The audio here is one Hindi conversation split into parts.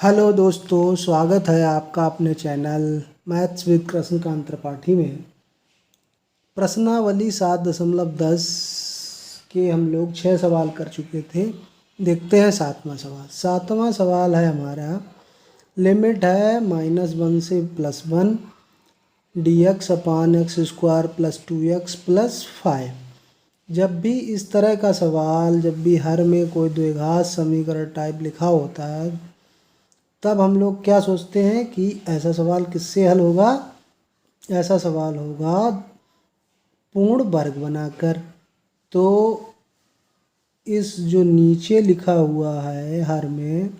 हेलो दोस्तों, स्वागत है आपका अपने channel maths with Krishnakant Tripathi में। प्रश्नावली 7.10 के हम लोग 6 सवाल कर चुके थे। देखते हैं 7वां सवाल। 7वां सवाल है हमारा, लिमिट है -1 से +1 dx upon x square plus 2x plus 5। जब भी इस तरह का सवाल, जब भी हर में कोई द्विघात समीकरण टाइप लिखा होता है, तब हम लोग क्या सोचते हैं कि ऐसा सवाल किससे हल होगा। ऐसा सवाल होगा पूर्ण वर्ग बनाकर। तो इस जो नीचे लिखा हुआ है हर में,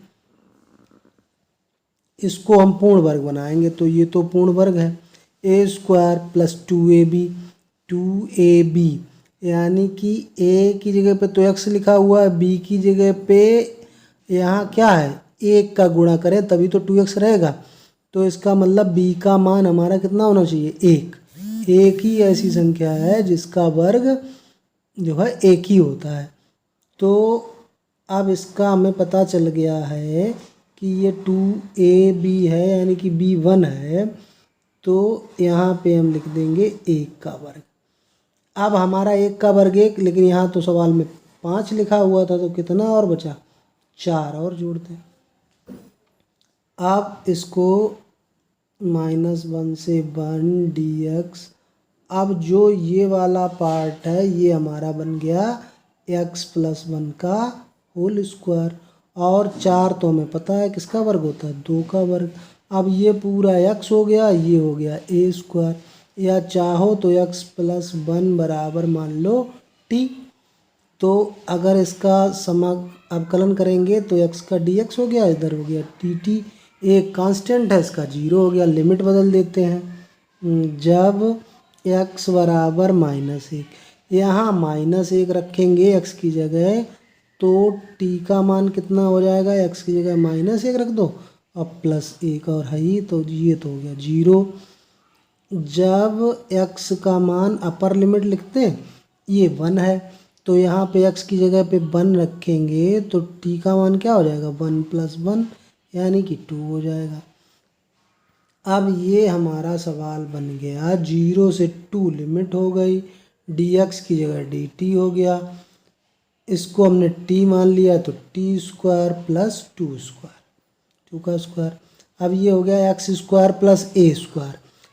इसको हम पूर्ण वर्ग बनाएंगे। तो ये तो पूर्ण वर्ग है, a² प्लस 2ab यानी कि a की जगह पे तो x लिखा हुआ है, b की जगह पे यहाँ क्या है, 1 का गुणा करें तभी तो 2x रहेगा। तो इसका मतलब b का मान हमारा कितना होना चाहिए, 1। एक ही ऐसी संख्या है जिसका वर्ग जो है 1 ही होता है। तो अब इसका हमें पता चल गया है कि ये 2ab है यानी कि b 1 है। तो यहाँ पे हम लिख देंगे 1 का वर्ग। अब हमारा 1 का वर्ग 1, लेकिन यहाँ तो सवाल में 5 लिखा हुआ था, तो कितना और बचा, 4 और जोड़ते हैं। अब इसको -1 से 1 dx, अब जो ये वाला पार्ट है ये हमारा बन गया x प्लस 1 का होल स्क्वायर। और 4 तो हमें पता है किसका वर्ग होता है, 2 का वर्ग। अब ये पूरा x हो गया, ये हो गया a², या चाहो तो x प्लस 1 बराबर मान लो t। तो अगर इसका अवकलन करेंगे तो x का dx हो गया, इधर हो गया dt। एक कांस्टेंट है इसका 0 हो गया। लिमिट बदल देते हैं। जब x बराबर -1, यहाँ -1 रखेंगे x की जगह, तो t का मान कितना हो जाएगा, x की जगह -1 रख दो और +1 और है ही, तो ये तो हो गया 0। जब x का मान अपर लिमिट लिखते हैं, ये 1 है, तो यहाँ पे x की जगह पे 1 रखेंगे तो t का मान क्या हो जाएगा, 1 + 1 यानी कि 2 हो जाएगा। अब ये हमारा सवाल बन गया 0 से 2 लिमिट हो गई, dx की जगह dt हो गया। इसको हमने t मान लिया तो t² प्लस 2² का स्क्वायर। अब ये हो गया x² plus a²।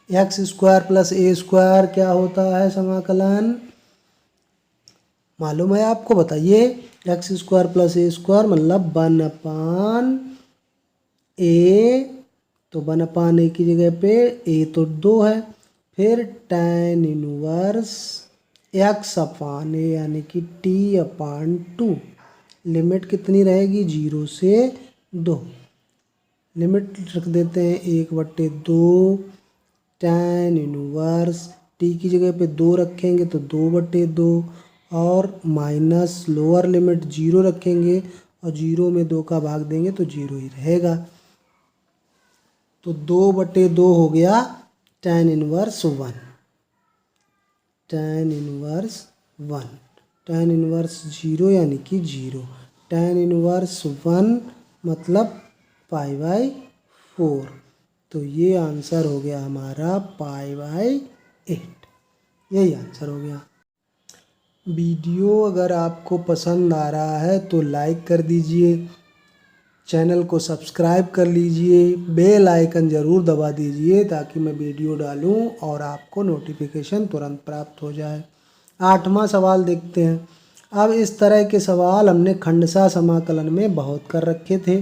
x² plus a² क्या होता है समाकलन, मालूम है आपको, बताइए। x² प्लस a² मतलब 1/a, तो 1/a की जगह पे a तो 2 है, फिर tan inverse x upon a यानी कि t/2। लिमिट कितनी रहेगी, 0 से 2। लिमिट रख देते हैं 1/2। tan इनवर्स t की जगह पे 2 रखेंगे तो 2/2, और माइनस लोअर लिमिट 0 रखेंगे और 0 में 2 का भाग देंगे तो 0 ही रहेगा। तो 2/2 हो गया tan inverse 1। tan inverse 1, tan inverse 0 यानी कि 0। tan इनवर्स 1 मतलब π/4। तो ये आंसर हो गया हमारा π/8। यही आंसर हो गया। वीडियो अगर आपको पसंद आ रहा है तो लाइक कर दीजिए, चैनल को सब्सक्राइब कर लीजिए, बेल आइकन ज़रूर दबा दीजिए ताकि मैं वीडियो डालूं और आपको नोटिफिकेशन तुरंत प्राप्त हो जाए। 8वां सवाल देखते हैं। अब इस तरह के सवाल हमने खंडशः समाकलन में बहुत कर रखे थे।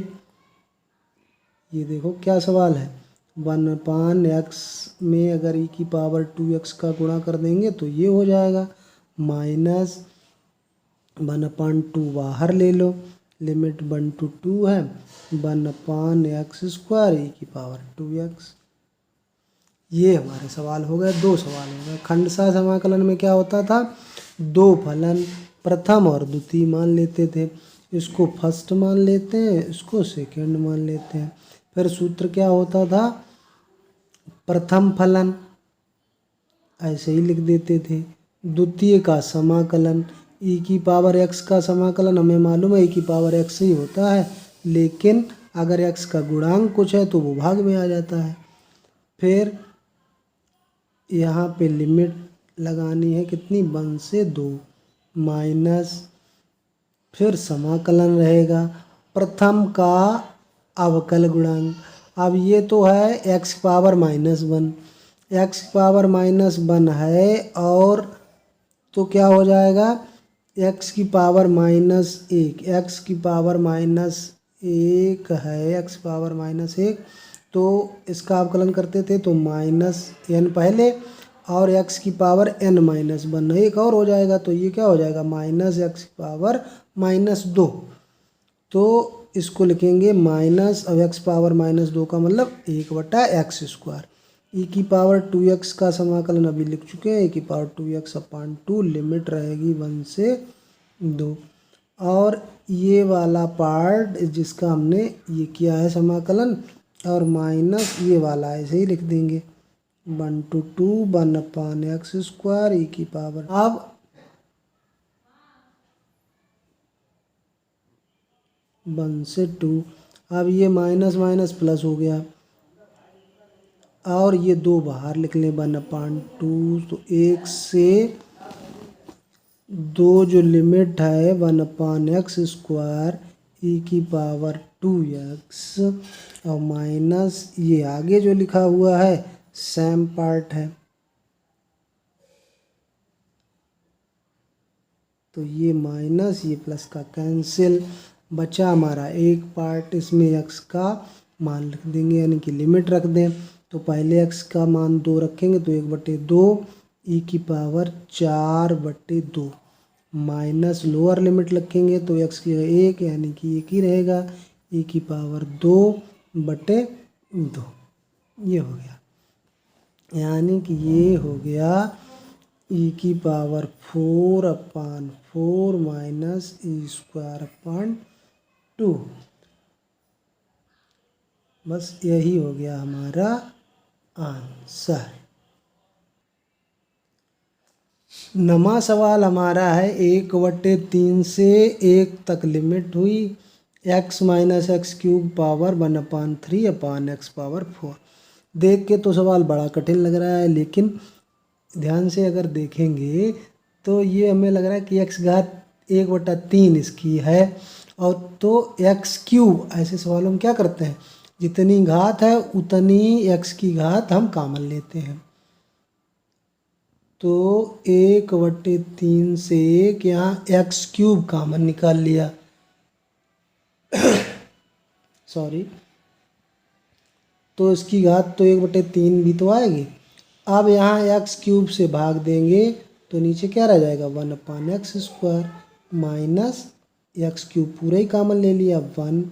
ये देखो क्या सवाल है, 1/x में अगर e⁻²x का गुणा कर देंगे तो ये हो जाएगा, -1/2 बाहर ले लो, लिमिट 1 to 2 है, 1/x² e⁻²x। ये हमारे सवाल हो गए, 2 सवाल हो गए। खंडशः समाकलन में क्या होता था, 2 फलन प्रथम और द्वितीय मान लेते थे। इसको फर्स्ट मान लेते हैं, इसको सेकंड मान लेते हैं। फिर सूत्र क्या होता था, प्रथम फलन ऐसे ही लिख देते थे, द्वितीय का समाकलन e⁻x का समाकलन हमें मालूम है e⁻x ही होता है, लेकिन अगर x का गुणांक कुछ है तो वो भाग में आ जाता है। फिर यहाँ पे लिमिट लगानी है कितनी, 1 से 2 माइनस, फिर समाकलन रहेगा प्रथम का अवकल गुणांक। अब ये तो है x पावर -1, x पावर -1 है, और तो क्या हो जाएगा, x की पावर -1, x की पावर -1 है, x पावर -1, तो इसका अवकलन करते थे तो -n पहले, और x की पावर n-1 एक और हो जाएगा, तो ये क्या हो जाएगा, -x की पावर -2। तो इसको लिखेंगे माइनस, अब x पावर -2 का मतलब 1/x²। e की पावर 2x का समाकलन अभी लिख चुके हैं, e की पावर 2x/2, लिमिट रहेगी 1 से 2। और ये वाला पार्ट जिसका हमने ये किया है समाकलन, और माइनस ये वाला ऐसे ही लिख देंगे 1 to 2 1/x², e की पावर। अब 1 से 2, अब ये माइनस माइनस प्लस हो गया, और ये 2 बाहर निकले 1/2, तो 1 से 2 जो लिमिट है 1/x², e की पावर 2x, और माइनस ये आगे जो लिखा हुआ है सेम पार्ट है, तो ये माइनस ये प्लस का कैंसिल, बचा हमारा एक पार्ट, इसमें x का मान लिख देंगे, यानी कि लिमिट रख दें। तो पहले x का मान 2 रखेंगे तो 1/2, e की पावर 4/2, माइनस लोअर लिमिट रखेंगे तो x की 1, यानी कि 1 ही रहेगा, e की पावर 2/2, ये हो गया, यानी कि ये हो गया e की पावर 4/4 माइनस e²/2। बस यही हो गया हमारा आंसर। नमा सवाल हमारा है 1/3 से 1 तक लिमिट हुई, x - x³ पावर 1/3/x⁴। देख के तो सवाल बड़ा कठिन लग रहा है, लेकिन ध्यान से अगर देखेंगे तो ये हमें लग रहा है कि x घात 1/3 इसकी है, और तो x³, ऐसे सवालों में क्या करते हैं, जितनी घात है उतनी x की घात हम कॉमन लेते हैं। तो 1/3 से 1, यहाँ x³ कॉमन निकाल लिया सॉरी, तो इसकी घात तो 1/3 भी तो आएगी। अब यहाँ x³ से भाग देंगे तो नीचे क्या रह जाएगा, 1/x² माइनस x³ पूरा ही कॉमन ले लिया, 1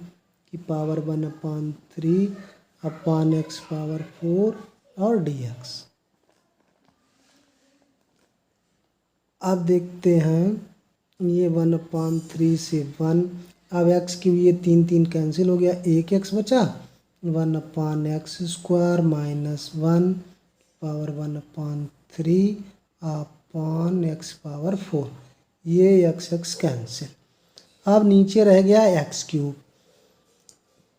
की पावर 1/3/x⁴ और dx। अब देखते हैं ये 1/3 से 1, अब x³ ये 3 कैंसिल हो गया, 1x बचा, 1/x² माइनस 1 पावर 1/3/x⁴, ये x कैंसिल। अब नीचे रह गया x³,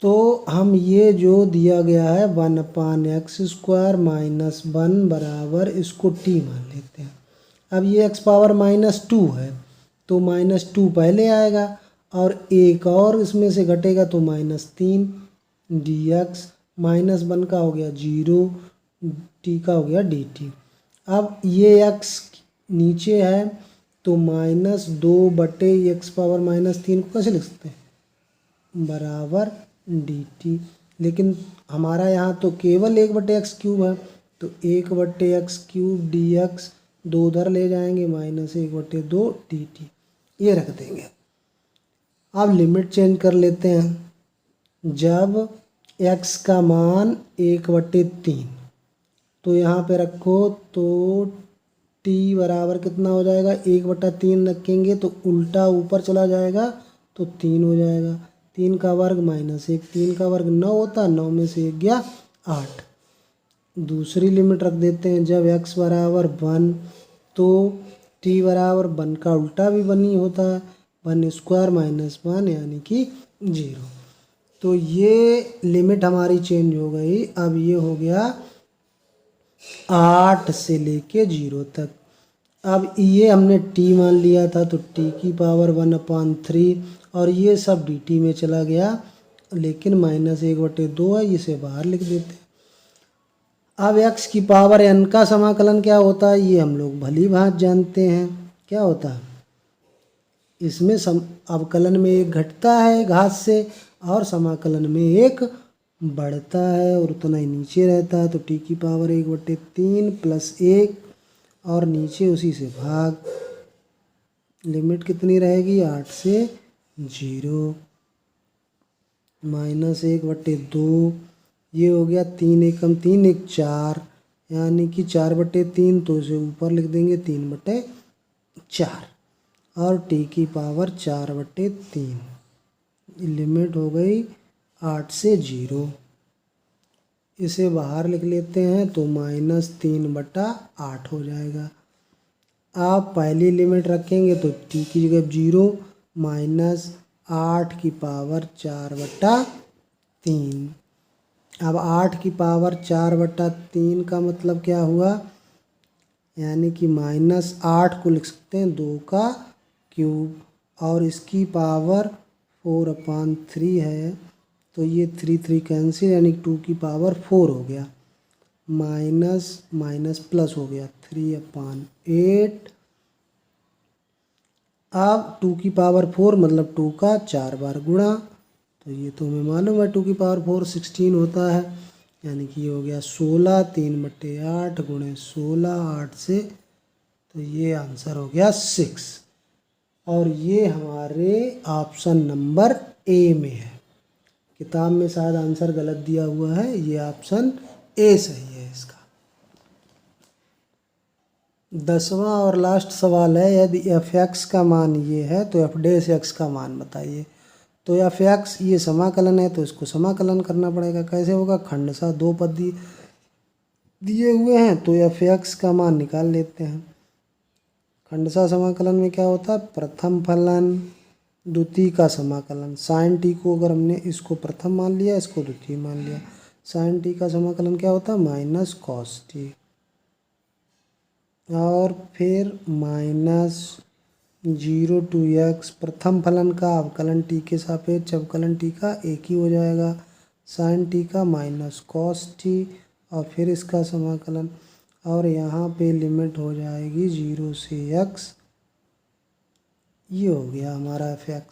तो हम ये जो दिया गया है 1/x² माइनस 1 बराबर, इसको t मान लेते हैं। अब ये x⁻² है, तो -2 पहले आएगा, और एक और इसमें से घटेगा तो -3 dx, -1 का हो गया 0, t का हो गया dt। अब ये x नीचे है तो -2/x⁻³ को कैसे लिख सकते हैं, बराबर dt, लेकिन हमारा यहाँ तो केवल 1/x³ है, तो 1/x³ dx, 2 उधर ले जाएंगे, -1/2 dt, ये रख देंगे। अब लिमिट चेंज कर लेते हैं, जब x का मान 1/3, तो यहाँ पे रखो तो t बराबर कितना हो जाएगा, 1/3 रखेंगे तो उल्टा ऊपर चला जाएगा तो 3 हो जाएगा, 3 का वर्ग -1, 3 का वर्ग 9 होता, 9 में से 1 गया 8। दूसरी लिमिट रख देते हैं, जब x बराबर 1 तो t बराबर 1 का उल्टा भी 1 ही होता है, 1² - 1 यानी कि 0। तो ये लिमिट हमारी चेंज हो गई। अब ये हो गया 8 से लेके 0 तक। अब ये हमने t मान लिया था, तो t की पावर 1/3 और ये सब dt में चला गया, लेकिन -1/2 है, इसे बाहर लिख देते हैं। अब x की पावर n का समाकलन क्या होता है, ये हम लोग भली भांति जानते हैं। क्या होता है, इसमें अवकलन में एक घटता है घात से और समाकलन में एक बढ़ता है और उतना ही नीचे रहता है। तो t की पावर 1/3 + 1 और नीचे उसी से भाग, लिमिट कितनी रहेगी 8 से 0 -1/2। ये हो गया 3 एकम 3 एक 4, यानी कि 4/3, तो इसे ऊपर लिख देंगे 3/4 और t की पावर 4/3। लिमिट हो गई 8 से 0। इसे बाहर लिख लेते हैं तो -3/8 हो जाएगा। आप पहली लिमिट रखेंगे तो t की जगह 0 -8 की पावर 4/3। अब 8 की पावर 4/3 का मतलब क्या हुआ, यानी कि -8 को लिख सकते हैं 2 का क्यूब और इसकी पावर 4/3 है, तो ये 3 कैंसिल, यानी 2 की पावर 4 हो गया, माइनस माइनस प्लस हो गया 3/8। अब 2 की पावर 4 मतलब 2 का 4 बार गुणा, तो ये तो हमें मालूम है 2 की पावर 4 16 होता है, यानी कि ये हो गया 16, 3/8 गुणे 16 8 से, तो ये आंसर हो गया 6। और ये हमारे ऑप्शन नंबर ए में है। किताब में शायद आंसर गलत दिया हुआ है, ये ऑप्शन ए सही है इसका। 10वां और लास्ट सवाल है, यदि f(x) का मान ये है तो f' का मान बताइए। तो f(x) ये समाकलन है, तो इसको समाकलन करना पड़ेगा। कैसे होगा, खंडशः दो पद दिए हुए हैं, तो f(x) का मान निकाल लेते हैं। खंडशः समाकलन में क्या होता है, प्रथम फलन द्वितीय का समाकलन। साइन टी को अगर हमने इसको प्रथम मान लिया, इसको द्वितीय मान लिया, साइन टी का समाकलन क्या होता है माइनस कॉस टी, और फिर -0 to x प्रथम फलन का अवकलन टी के सापेक्ष अवकलन टी का एक ही हो जाएगा, साइन टी का माइनस कॉस टी, और फिर इसका समाकलन, और यहाँ पे लिमिट हो जाएगी 0 से x। ये हो गया हमारा f(x).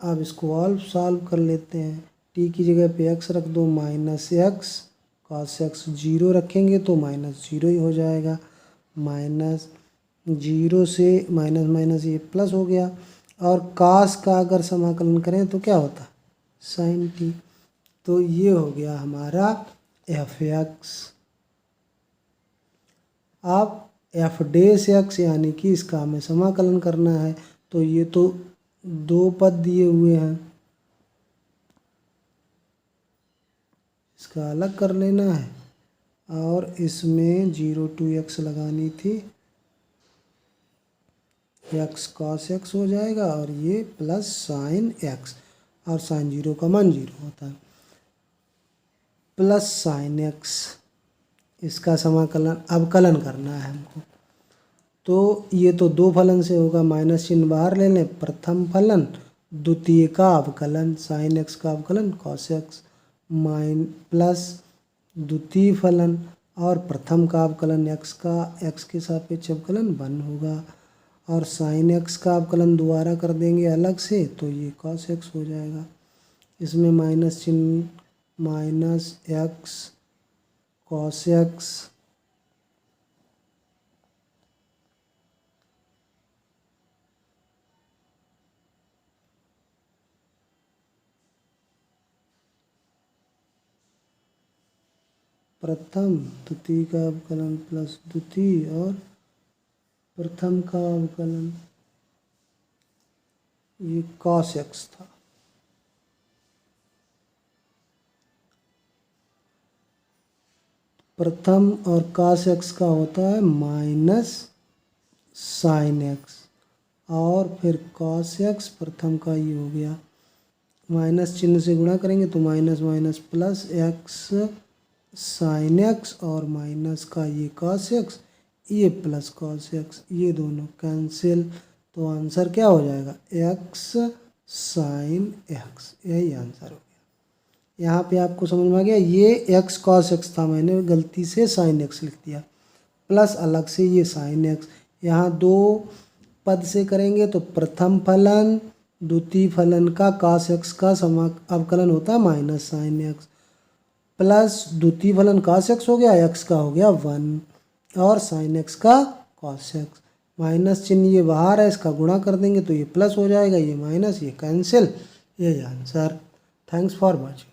अब इसको ऑल सॉल्व कर लेते हैं। t की जगह पे x रख दो, -x cos x 0 रखेंगे तो -0 ही हो जाएगा, -0 से माइनस माइनस ये प्लस हो गया, और cos का अगर समाकलन करें तो क्या होता sin t। तो ये हो गया हमारा f(x). अब f' यानी कि इसका हमें समाकलन करना है, तो ये तो दो पद दिए हुए हैं, इसका अलग कर लेना है, और इसमें 0 to x लगानी थी, x cos x हो जाएगा, और ये प्लस साइन x, और साइन 0 का मान 0 होता है, प्लस साइन x। इसका समाकलन अवकलन करना है हमको, तो ये तो दो फलन से होगा, माइनस चिन्ह बाहर ले लें, प्रथम फलन द्वितीय का अवकलन साइन x का अवकलन cos x प्लस द्वितीय फलन और प्रथम का अवकलन x का x के सापेक्ष अवकलन 1 होगा, और साइन x का अवकलन दोबारा कर देंगे अलग से, तो ये cos x हो जाएगा। इसमें माइनस चिन्ह, माइनस x cos x प्रथम द्वितीय का अवकलन प्लस द्वितीय और प्रथम का अवकलन, ये cos x था। प्रथम और cos x का होता है माइनस साइन x, और फिर cos x प्रथम का ये हो गया, माइनस चिन्ह से गुणा करेंगे तो minus minus plus x sine x और माइनस का ये कॉस एक्स, ये प्लस कॉस एक्स, ये दोनों कैंसिल। तो आंसर क्या हो जाएगा, एक्स साइन एक्स, यही आंसर हो गया। यहाँ पे आपको समझ में आ गया, ये एक्स कॉस एक्स था, मैंने गलती से साइन एक्स लिख दिया, प्लस अलग से ये साइन एक्स। यहाँ दो पद से करेंगे तो प्रथम फलन द्वितीय फलन का cos एक्स का अवकलन होता है माइनस साइन एक्स, प्लस द्वितीय फलन cos एक्स हो गया, एक्स का हो गया 1 और साइन एक्स का cos एक्स। माइनस चिन्ह ये बाहर है, इसका गुणा कर देंगे तो ये प्लस हो जाएगा, ये माइनस, ये कैंसिल, यही आंसर। Thanks for watching.